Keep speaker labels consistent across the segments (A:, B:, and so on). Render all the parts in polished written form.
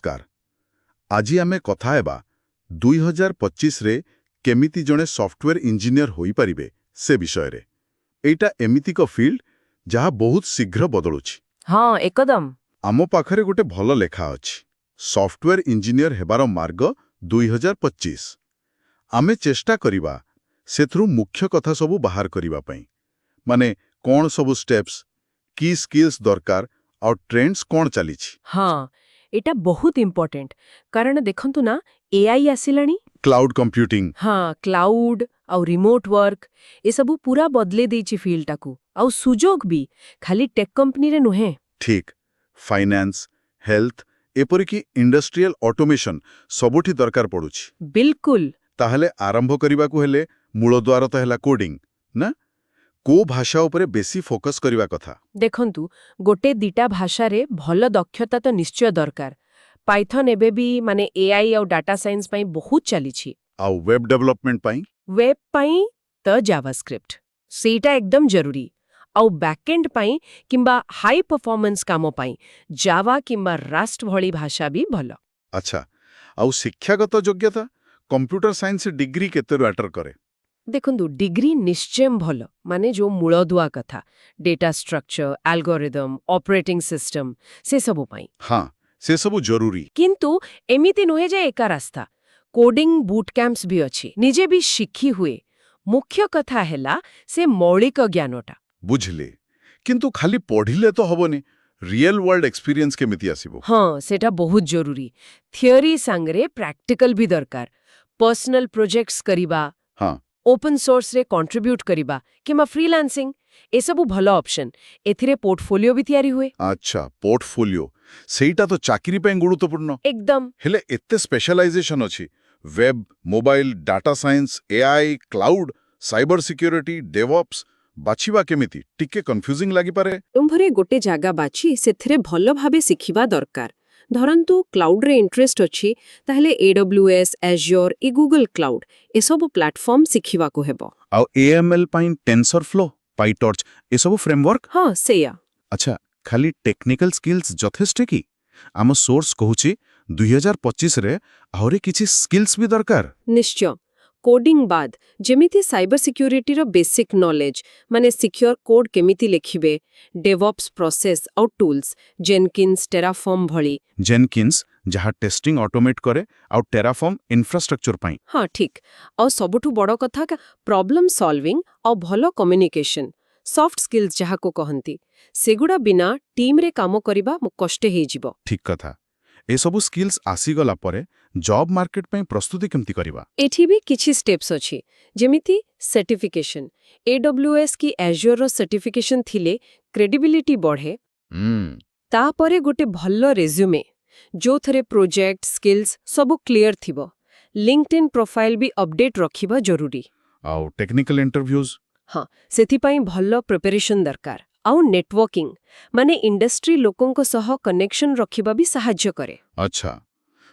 A: नमस्कार। आज आमे कथा हेबा 2025 रे केमिति जणे सॉफ्टवेयर इंजीनियर होई परिबे से विषय रे। एटा एमिति को फील्ड जहा बहुत शीघ्र बदलुछि।
B: हाँ एकदम।
A: आमो पाखरे गोटे भल लेखा अछि सॉफ्टवेयर इंजीनियर हेबार मार्ग 2025। आमे चेष्टा करिबा सेथरु मुख्य कथा सबु बाहर करिबा पई, माने कोन सबु स्टेप्स की स्किल्स दरकार और ट्रेंड्स कोन चलीछि।
B: हाँ एटा बहुत इम्पोर्टेंट कारण देखंतु ना एआई आसिलानी।
A: Cloud computing.
B: हाँ क्लाउड आउ रिमोट वर्क ए सबु पूरा बदले देछि फील्ड टाकू आउ सुजोग भी खाली टेक कंपनी रे नुहे।
A: ठीक, फाइनेंस, हेल्थ एपरिकी इंडस्ट्रियल ऑटोमेशन सबुठी दरकार पड़ुछि।
B: बिल्कुल।
A: ताहले आरंभ करिबाकू हेले मूलद्वार तो हेला कोडिंग ना, को भाषा उपरे बेसी फोकस करिबा कथा।
B: देखंतु गोटे दिटा भाषा रे भल दक्षता तो निश्चय दरकार। पाइथन एबे भी माने एआई आउ डाटा साइंस पई बहुत चलीछि।
A: आउ वेब डेवलपमेंट पई
B: वेब पई त जावास्क्रिप्ट सेटा एकदम जरूरी। आउ बैकएंड पई किंबा हाई परफॉर्मेंस कामो पई जावा किंबा रास्ट भली भाषा भी भल।
A: अच्छा, आउ शिक्षागत योग्यता कंप्यूटर साइंस डिग्री केते मैटर करे।
B: देखंतु डिग्री निश्चय भल माने जो मूलदुआ कथा data structure algorithm operating system से सबु पई।
A: हाँ से सबु जरूरी।
B: किंतु एमिति नुहे जे एका रास्ता कोडिंग बूट कैंप्स भी अछि निजे भी शिखी हुए। मुख्य कथा हेला से मौलिक ज्ञानटा
A: बुझले, किंतु खाली पढ़िले तो हबनी, रियल वर्ल्ड एक्सपीरियंस केमिति आसीबो।
B: हाँ सेटा बहुत जरूरी। थियोरी सांगरे प्रैक्टिकल भी दरकार। पर्सनल प्रोजेक्ट्स करिबा,
A: हाँ
B: ओपन सोर्स रे कंट्रीब्यूट करिबा किंबा फ्रीलांसिंग ए सबु भलो ऑप्शन। एथिरे पोर्टफोलियो भी तयारी हुए।
A: अच्छा, पोर्टफोलियो सेटा तो चाकरी पे गुरुत्वपूर्ण
B: एकदम।
A: हेले एते स्पेशलाइजेशन अछि web, mobile, data science, AI, cloud, cyber security, DevOps बाछिबा केमिति टिके कंफ्यूजिंग लागि पारे।
C: तुम्भरे गोटे जागा बाछि सेथिरे भलो भाबे सिखिबा दरकार। धरंतु क्लाउड रे इंटरेस्ट अछि ताहले AWS, Azure ए गूगल क्लाउड ए सब प्लेटफॉर्म सिखिबा को हेबो।
A: आ एएमएल पाइन टेंसरफ्लो, पाइटॉर्च ए सब फ्रेमवर्क।
C: हाँ सेया।
A: अच्छा, खाली टेक्निकल स्किल्स जथेष्ट की आम सोर्स कहूची 2025 रे आहुरी किछि स्किल्स भी दरकार।
C: निश्चय कोडिंग बाद जेमिति साइबर सिक्योरिटी रो बेसिक नॉलेज माने सिक्योर कोड केमिति लिखिबे, डेवऑप्स प्रोसेस और टूल्स जेनकिंस टेराफॉर्म भली।
A: जेनकिंस जहा टेस्टिंग ऑटोमेट करे और टेराफॉर्म इंफ्रास्ट्रक्चर पाई।
C: हाँ ठीक। और सबुठु बड़ो कथा का प्रॉब्लम सॉल्विंग और भलो कम्युनिकेशन सॉफ्ट स्किल्स जहा को कहंती सेगुड़ा बिना टीम रे कामो करिबा कष्टे हे जिवो।
A: ठीक कथा। ए सबु स्किल्स आसी गला परे जॉब मार्केट पे प्रस्तुति केमति करिबा।
C: एठी भी किछि स्टेप्स अछि जेमिति सर्टिफिकेशन AWS की Azure रो सर्टिफिकेशन थिले क्रेडिबिलिटी बढ़े। ता परे गोटे भल्लो रेज्यूमे जो थरे प्रोजेक्ट स्किल्स सबु क्लियर थिबो। लिंक्डइन प्रोफाइल भी अपडेट रखिबा जरूरी।
A: आउ टेक्निकल इंटरव्यूज।
C: हाँ सेथि पई भल्लो प्रिपरेशन दरकार। आउ नेटवर्किंग माने इंडस्ट्री लोकों को सह कनेक्शन रखिबा भी सहाय्य करे।
A: अच्छा,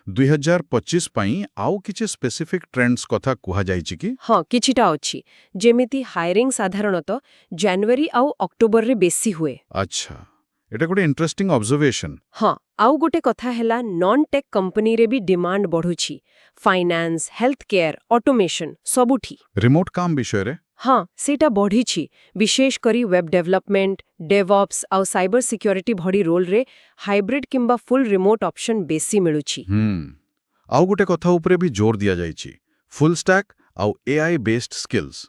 A: 2025 पई आउ किछि स्पेसिफिक ट्रेंड्स कथा कुहा जाईछि कि।
C: हाँ किछिटा अछि जेमिति हायरिंग साधारणतः जनवरी आउ अक्टोबर रे बेसी हुए।
A: अच्छा, एटा गोटे इंटरेस्टिंग ऑब्जर्वेशन।
C: हाँ आउ गोटे कथा हेला नॉन टेक कंपनी रे भी डिमांड बढ़ुछि। फाइनेंस, हेल्थ केयर, ऑटोमेशन सबुठी।
A: रिमोट काम विषय रे
C: हाँ सेटा बढ़िछि विशेष करी वेब डेवलपमेंट, डेवऑप्स आउ साइबर सिक्योरिटी भड़ी रोल रे हाइब्रिड किंबा फुल रिमोट ऑप्शन बेसी मिलुछि।
A: आउ गोटे कथा उपरे भी जोर दिया जाईछि फुल स्टैक आउ एआई बेस्ड स्किल्स।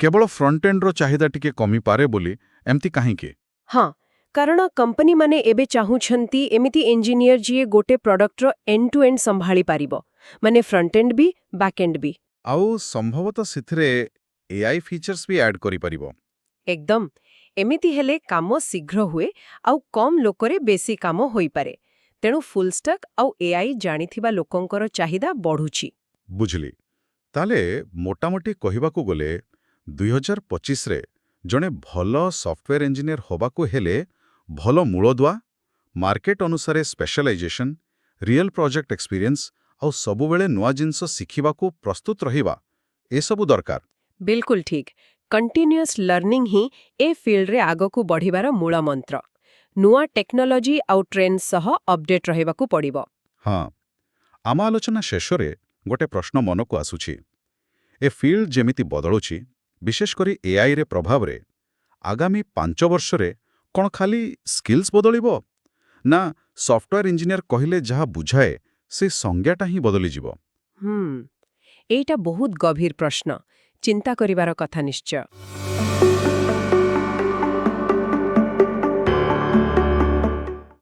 A: केवल फ्रंट एंड रो चाहिदा टिके कमी पारे बोली एमती काहे के।
C: हाँ कारण कंपनी माने एबे चाहुछंती एमिति इंजीनियर जिए गोटे प्रोडक्ट रो एंड टू एंड संभाली पारिबो माने फ्रंट एंड भी बैक एंड भी।
A: आउ संभवतः सिथरे एआई फीचर्स भी ऐड करि परिबो।
C: एकदम एमिति हेले कामो शीघ्र हुए आउ कम लोकरे बेसी कामो होई पारे। तेणु फुल स्टैक आउ एआई जानिथिबा लोकंकर चाहिदा बढ़ुछि।
A: बुझली। ताले मोटामोटी कहिबाकू गले 2025 रे जणे भलो सॉफ्टवेयर इंजीनियर होबाकू हेले भलो मूलदुआ, मार्केट अनुसारे स्पेशलाइजेशन, रियल प्रोजेक्ट एक्सपीरियंस आउ सबु बेले नुआ जिंस सिखिबाकू प्रस्तुत रहिबा ए सबु दरकार।
C: बिल्कुल ठीक। Continuous learning he a field रे आगकू बढ़िबार मूल मंत्र। नुआ टेक्नोलॉजी आउ ट्रेंड सह अपडेट रहिबाकू पड़िबो।
A: ହଁ, ଆମ ଆଲୋଚନା ଶେଷରେ ଗୋଟେ ପ୍ରଶ୍ନ ମନକୁ ଆସୁଛି। ଏ ଫିଲ୍ଡ ଯେମିତି ବଦଳୁଛି, ବିଶେଷ କରି ଏଆଇରେ ପ୍ରଭାବରେ, ଆଗାମୀ 5 ବର୍ଷରେ କ'ଣ ଖାଲି ସ୍କିଲ୍ସ ବଦଳିବ? ନା ସଫ୍ଟୱେୟାର ଇଞ୍ଜିନିୟର କହିଲେ ଯାହା ବୁଝାଏ, ସେ ସଂଜ୍ଞାଟା ହିଁ ବଦଳିଯିବ?
C: ଏଇଟା ବହୁତ ଗଭୀର ପ୍ରଶ୍ନ, ଚିନ୍ତା କରିବାର କଥା ନିଶ୍ଚୟ।